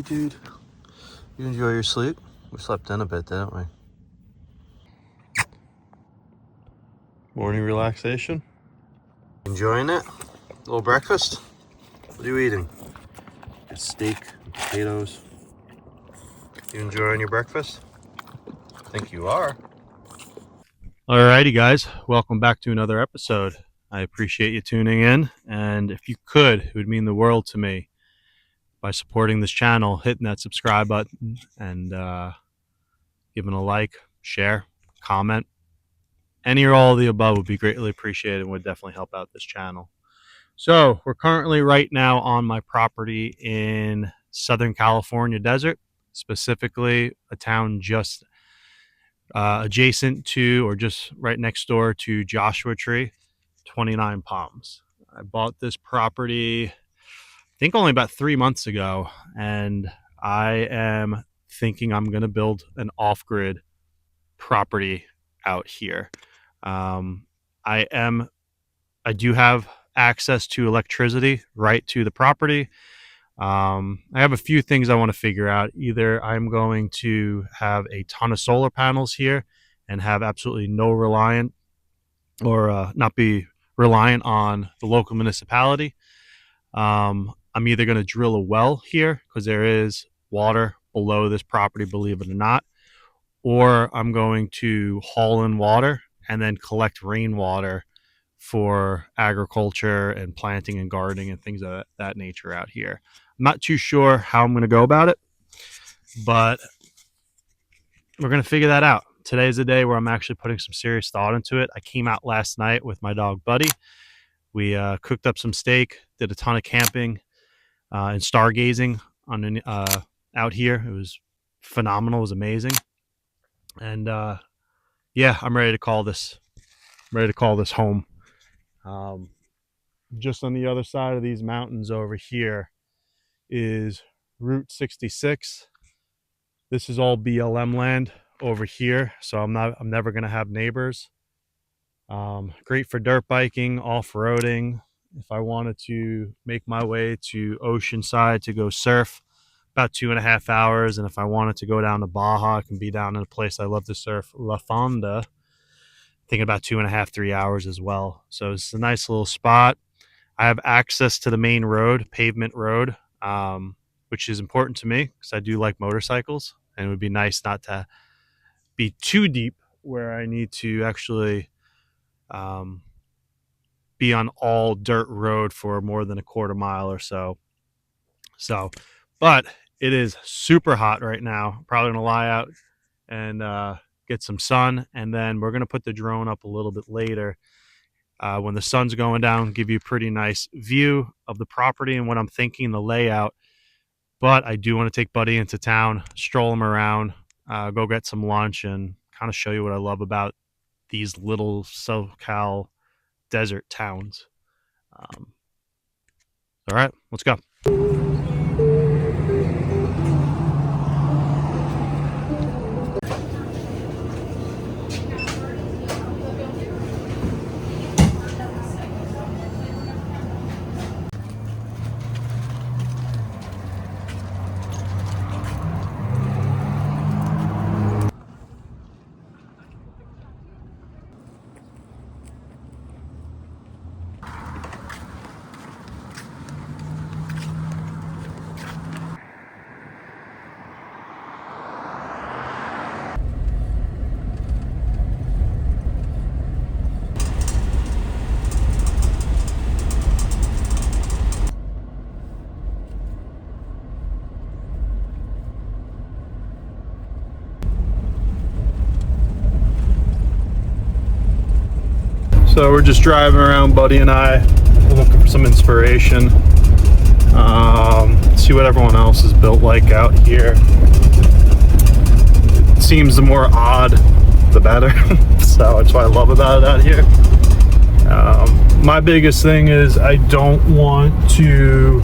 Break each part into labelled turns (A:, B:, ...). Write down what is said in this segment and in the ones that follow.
A: dude. You enjoy your sleep? We slept in a bit, didn't we? Morning relaxation. Enjoying it? Little breakfast? What are you eating? It's steak and potatoes. You enjoying your breakfast? I think you are. Alrighty, guys. Welcome back to another episode. I appreciate you tuning in, and if you could, it would mean the world to me by supporting this channel, hitting that subscribe button, and giving a like, share, comment. Any or all of the above would be greatly appreciated and would definitely help out this channel. So we're currently right now on my property in Southern California desert, specifically a town just adjacent to or just right next door to Joshua Tree, 29 Palms. I bought this property, I think only about 3 months ago, and I am thinking I'm going to build an off-grid property out here. I do have access to electricity right to the property. I have a few things I want to figure out. Either I'm going to have a ton of solar panels here and have absolutely no reliant or not be reliant on the local municipality. I'm either going to drill a well here because there is water below this property, believe it or not, or I'm going to haul in water and then collect rainwater for agriculture and planting and gardening and things of that nature out here. I'm not too sure how I'm going to go about it, but we're going to figure that out. Today's the day where I'm actually putting some serious thought into it. I came out last night with my dog Buddy. We cooked up some steak, did a ton of camping and stargazing on out here. It was phenomenal. It was amazing. And yeah, I'm ready to call this home. Just on the other side of these mountains over here is Route 66. This is all BLM land over here, so I'm never gonna have neighbors. Great for dirt biking, off-roading. If I wanted to make my way to Oceanside to go surf, about 2.5 hours, and if I wanted to go down to Baja, I can be down in a place I love to surf, La Fonda, thinking about 2.5, 3 hours as well. So it's a nice little spot. I have access to the main road, pavement road, which is important to me because I do like motorcycles, and it would be nice not to be too deep where I need to actually be on all dirt road for more than a quarter mile or so. But it is super hot right now. Probably gonna lie out and get some sun, and then we're gonna put the drone up a little bit later when the sun's going down, give you a pretty nice view of the property and what I'm thinking, the layout. But I do want to take Buddy into town, stroll him around, go get some lunch, and kind of show you what I love about these little SoCal desert towns. All right, let's go. So we're just driving around, Buddy and I, looking for some inspiration. See what everyone else is built like out here. It seems the more odd, the better. So that's what I love about it out here. My biggest thing is I don't want to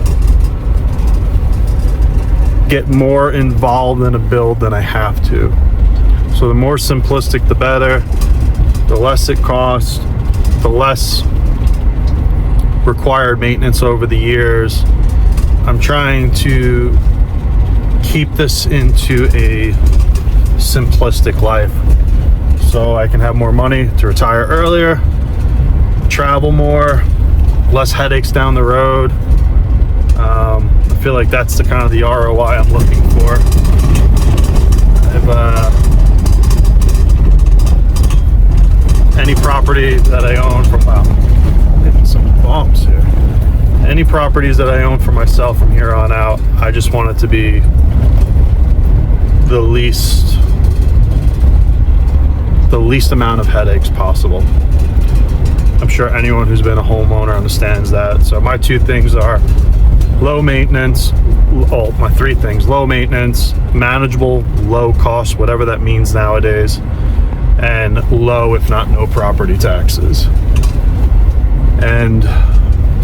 A: get more involved in a build than I have to. So the more simplistic, the better. The less it costs, the less required maintenance over the years. I'm trying to keep this into a simplistic life so I can have more money to retire earlier, travel more, less headaches down the road. I feel like that's the kind of the ROI I'm looking for. Any property that I own from, wow, hitting some bumps here. Any properties that I own for myself from here on out, I just want it to be the least amount of headaches possible. I'm sure anyone who's been a homeowner understands that. So my two things are low maintenance, my three things: low maintenance, manageable, low cost, whatever that means nowadays, and low, if not no, property taxes, and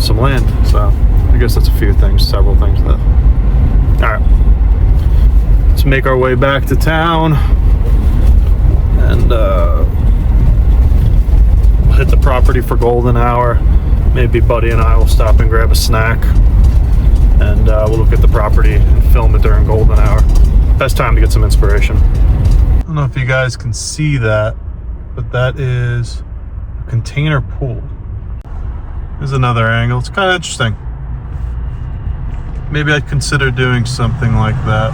A: some land. So I guess that's a few things, several things. That, all right, let's make our way back to town and hit the property for golden hour. Maybe Buddy and I will stop and grab a snack, and we'll look at the property and film it during golden hour. Best time to get some inspiration. I don't know if you guys can see that, but that is a container pool. There's another angle. It's kind of interesting. Maybe I'd consider doing something like that.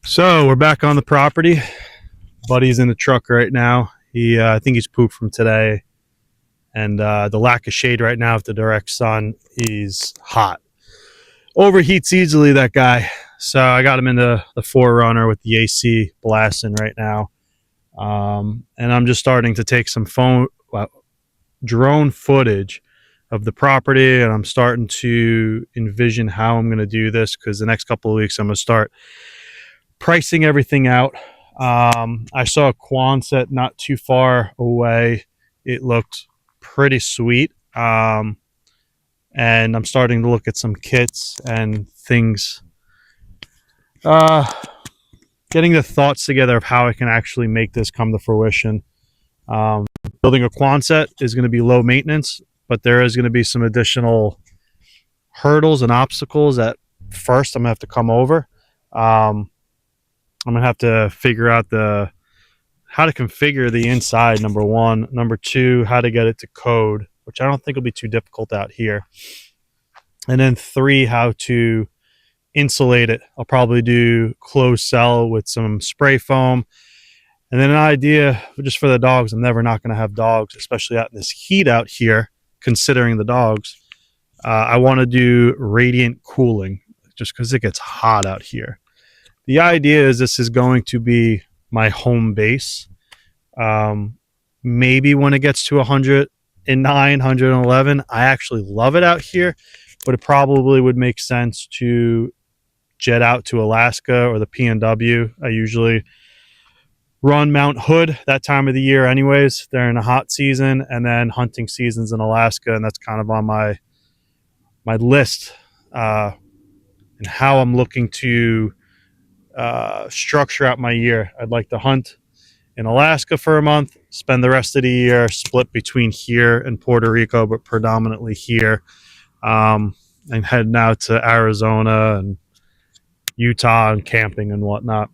A: So we're back on the property. Buddy's in the truck right now. I think he's pooped from today, and the lack of shade right now with the direct sun, he's hot. Overheats easily, that guy. So I got him into the 4Runner with the AC blasting right now, and I'm just starting to take some drone footage of the property, and I'm starting to envision how I'm going to do this, because the next couple of weeks I'm going to start pricing everything out. I saw a Quonset not too far away. It looked pretty sweet. And I'm starting to look at some kits and things. Getting the thoughts together of how I can actually make this come to fruition. Building a Quonset is going to be low maintenance, but there is going to be some additional hurdles and obstacles that first I'm going to have to come over. I'm going to have to figure out how to configure the inside, number one. Number two, how to get it to code, which I don't think will be too difficult out here. And then three, how to insulate it. I'll probably do closed cell with some spray foam. And then an idea just for the dogs. I'm never not going to have dogs, especially out in this heat out here, considering the dogs. I want to do radiant cooling just because it gets hot out here. The idea is this is going to be my home base. Maybe when it gets to 109, 111, I actually love it out here, but it probably would make sense to jet out to Alaska or the PNW. I usually run Mount Hood that time of the year anyways. They're in a hot season, and then hunting seasons in Alaska, and that's kind of on my list, and how I'm looking to structure out my year. I'd like to hunt in Alaska for a month, spend the rest of the year split between here and Puerto Rico, but predominantly here, and head now to Arizona and Utah and camping and whatnot.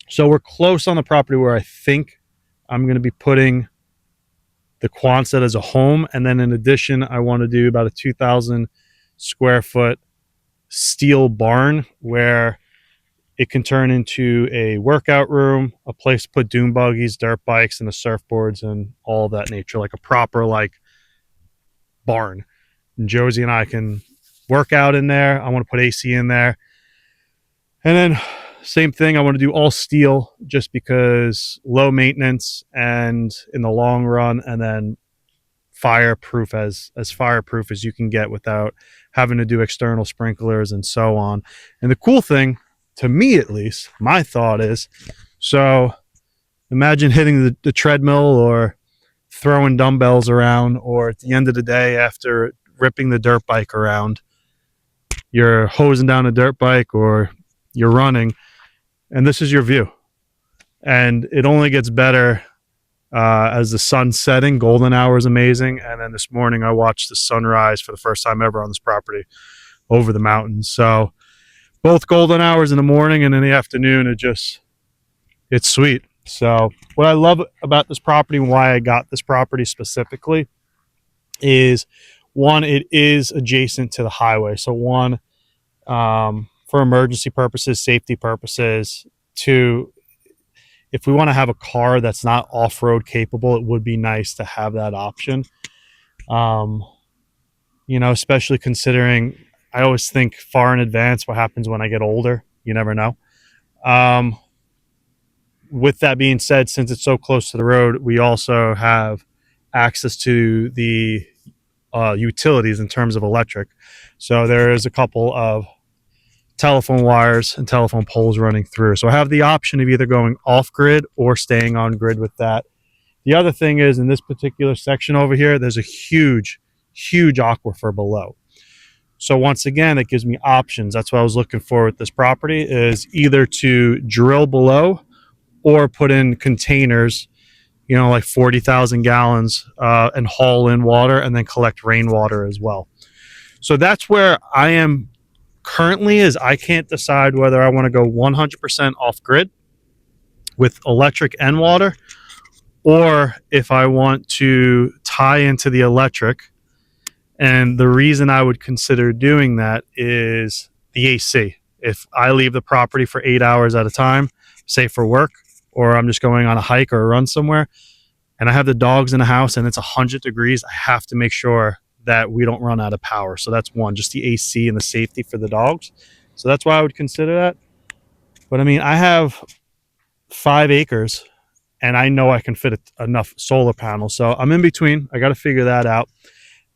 A: So we're close on the property where I think I'm going to be putting the Quonset as a home, and then in addition, I want to do about a 2,000 square foot steel barn where it can turn into a workout room, a place to put dune buggies, dirt bikes, and the surfboards and all of that nature, like a proper barn. And Josie and I can work out in there. I want to put AC in there. And then same thing, I want to do all steel just because low maintenance and in the long run, and then fireproof, as fireproof as you can get without having to do external sprinklers and so on. And the cool thing, to me at least, my thought is, so imagine hitting the treadmill or throwing dumbbells around, or at the end of the day after ripping the dirt bike around,
B: you're hosing down a dirt bike or you're running, and this is your view. And it only gets better as the sun's setting. Golden hour is amazing. And then this morning I watched the sunrise for the first time ever on this property over the mountains. So both golden hours in the morning and in the afternoon, it's sweet. So what I love about this property and why I got this property specifically is, one, it is adjacent to the highway. So one, for emergency purposes, safety purposes. Two, if we want to have a car that's not off-road capable, it would be nice to have that option. Especially considering I always think far in advance what happens when I get older. You never know. With that being said, since it's so close to the road, we also have access to the utilities in terms of electric. So there is a couple of telephone wires and telephone poles running through. So I have the option of either going off grid or staying on grid with that. The other thing is, in this particular section over here, there's a huge aquifer below. So once again, it gives me options. That's what I was looking for with this property, is either to drill below or put in containers, like 40,000 gallons, and haul in water and then collect rainwater as well. So that's where I am currently. Is I can't decide whether I want to go 100% off grid with electric and water, or if I want to tie into the electric. And the reason I would consider doing that is the AC. If I leave the property for 8 hours at a time, say for work, or I'm just going on a hike or a run somewhere, and I have the dogs in the house and it's 100 degrees, I have to make sure that we don't run out of power. So that's one, just the AC and the safety for the dogs. So that's why I would consider that. But I mean, I have 5 acres and I know I can fit enough solar panels. So I'm in between. I got to figure that out.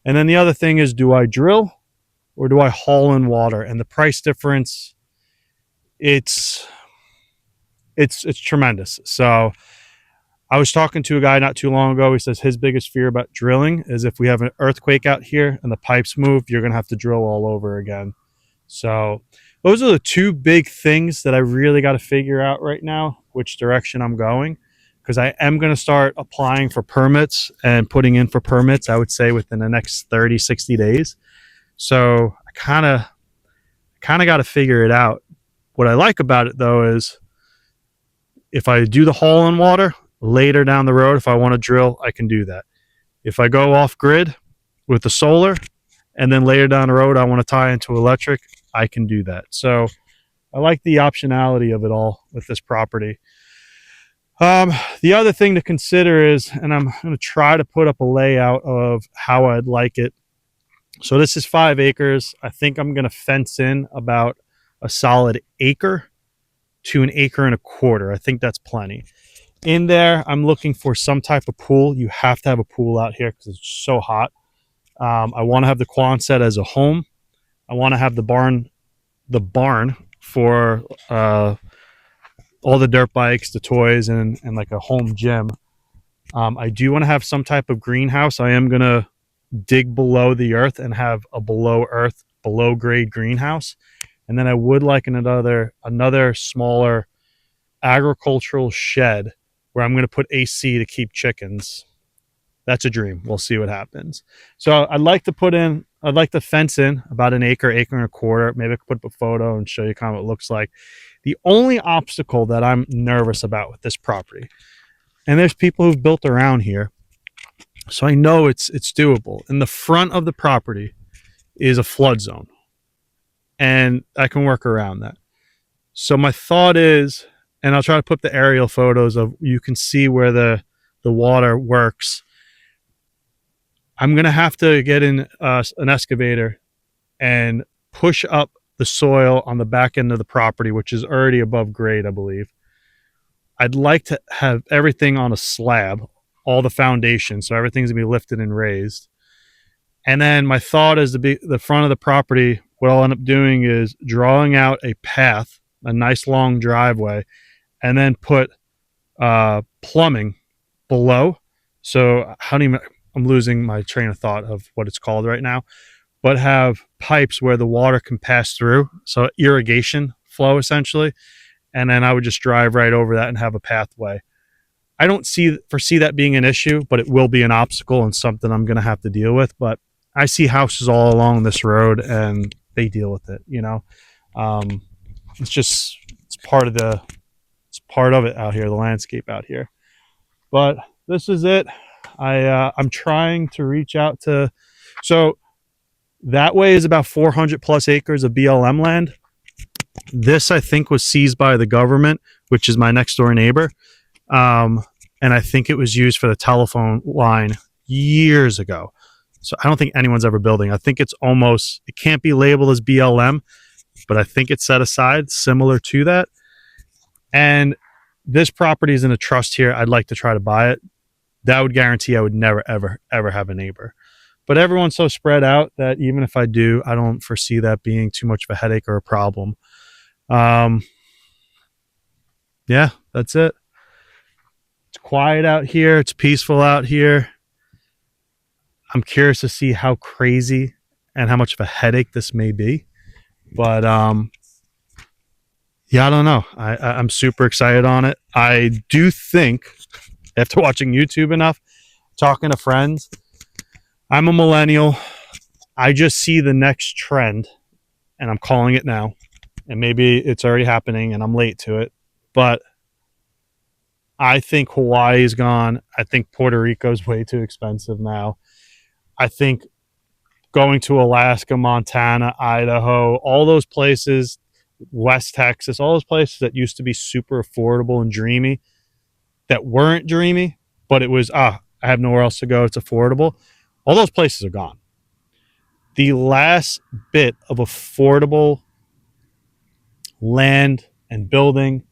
B: And then the other thing is, do I drill or do I haul in water? And the price difference, it's tremendous. So I was talking to a guy not too long ago. He says his biggest fear about drilling is if we have an earthquake out here and the pipes move, you're going to have to drill all over again. So those are the two big things that I really got to figure out right now, which direction I'm going, because I am going to start applying for permits and putting in for permits, I would say within the next 30, 60 days. So I kind of got to figure it out. What I like about it, though, is if I do the haul in water, later down the road, if I want to drill, I can do that. If I go off grid with the solar and then later down the road I want to tie into electric, I can do that. So I like the optionality of it all with this property. The other thing to consider is, and I'm going to try to put up a layout of how I'd like it. So this is 5 acres. I think I'm going to fence in about a solid acre to an acre and a quarter. I think that's plenty. In there, I'm looking for some type of pool. You have to have a pool out here because it's so hot. I want to have the Quonset as a home. I want to have the barn for all the dirt bikes, the toys, and like a home gym. I do want to have some type of greenhouse. I am going to dig below the earth and have a below grade greenhouse. And then I would like another smaller agricultural shed where I'm going to put AC to keep chickens. That's a dream. We'll see what happens. So I'd like to fence in about an acre and a quarter. Maybe I could put up a photo and show you kind of what it looks like. The only obstacle that I'm nervous about with this property, and there's people who've built around here, so I know it's doable. In the front of the property is a flood zone, and I can work around that. So my thought is, and I'll try to put the aerial photos of, you can see where the water works. I'm going to have to get in an excavator and push up the soil on the back end of the property, which is already above grade, I believe. I'd like to have everything on a slab, all the foundation, so everything's going to be lifted and raised. And then my thought is the front of the property, what I'll end up doing is drawing out a path, a nice long driveway, and then put plumbing below. So I'm losing my train of thought of what it's called right now. but have pipes where the water can pass through. So irrigation flow essentially. And then I would just drive right over that and have a pathway. I don't foresee that being an issue, but it will be an obstacle and something I'm going to have to deal with. But I see houses all along this road and they deal with it, you know. It's part of it out here, the landscape out here. But this is it. I'm trying to reach out to, so that way is about 400 plus acres of BLM land. This, I think, was seized by the government, which is my next door neighbor. And I think it was used for the telephone line years ago. So I don't think anyone's ever building. I think it can't be labeled as BLM, but I think it's set aside similar to that. And this property is in a trust here. I'd like to try to buy it. That would guarantee I would never, ever, ever have a neighbor. But everyone's so spread out that even if I do, I don't foresee that being too much of a headache or a problem. Yeah, that's it. It's quiet out here. It's peaceful out here. I'm curious to see how crazy and how much of a headache this may be. But yeah, I don't know. I'm super excited on it. I do think, after watching YouTube enough, talking to friends, I'm a millennial. I just see the next trend, and I'm calling it now. And maybe it's already happening and I'm late to it. But I think Hawaii is gone. I think Puerto Rico is way too expensive now. I think going to Alaska, Montana, Idaho, all those places, West Texas, all those places that used to be super affordable and dreamy, that weren't dreamy, but it was, I have nowhere else to go. It's affordable. All those places are gone. The last bit of affordable land and building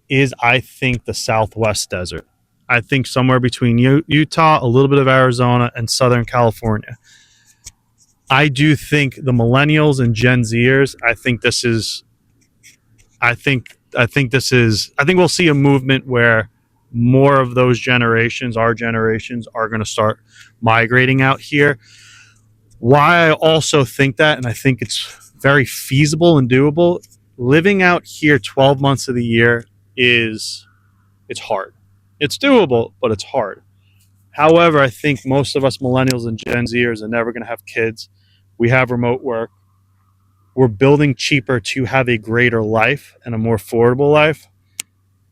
B: is, I think, the Southwest desert. I think somewhere between Utah, a little bit of Arizona, and Southern California. I do think the millennials and Gen Zers, I think we'll see a movement where more of those generations, our generations, are going to start migrating out here. Why I also think that, and I think it's very feasible and doable, living out here 12 months of the year it's hard. It's doable, but it's hard. However, I think most of us millennials and Gen Zers are never going to have kids. We have remote work. We're building cheaper to have a greater life and a more affordable life.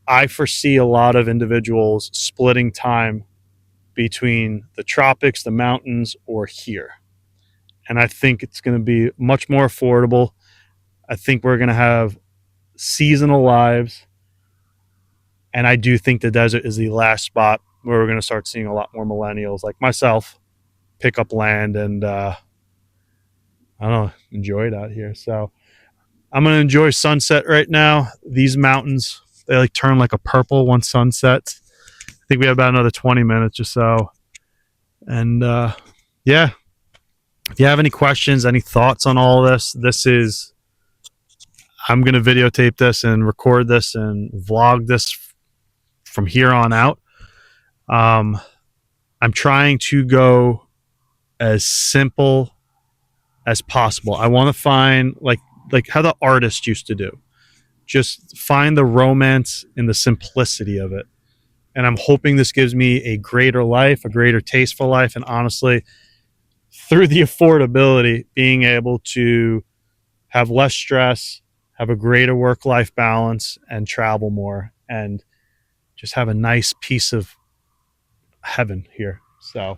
B: I foresee a lot of individuals splitting time between the tropics, the mountains, or here. And I think it's going to be much more affordable. I think we're going to have seasonal lives. And I do think the desert is the last spot where we're going to start seeing a lot more millennials like myself pick up land and, I don't know, enjoy it out here. So I'm going to enjoy sunset right now. These mountains, they like turn like a purple once sun sets. I think we have about another 20 minutes or so. And yeah, if you have any questions, any thoughts on all of this, I'm going to videotape this and record this and vlog this from here on out. I'm trying to go as simple as possible. I want to find like how the artist used to do. Just find the romance in the simplicity of it. And I'm hoping this gives me a greater life, a greater taste for life, and honestly, through the affordability, being able to have less stress, have a greater work-life balance, and travel more, and just have a nice piece of heaven here. So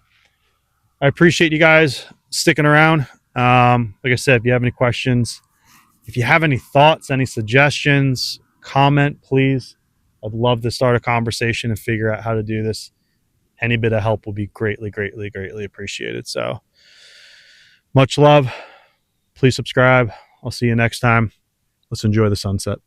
B: I appreciate you guys sticking around. Like I said, if you have any questions, if you have any thoughts, any suggestions, comment, please. I'd love to start a conversation and figure out how to do this. Any bit of help will be greatly, greatly, greatly appreciated. So much love. Please subscribe. I'll see you next time. Let's enjoy the sunset.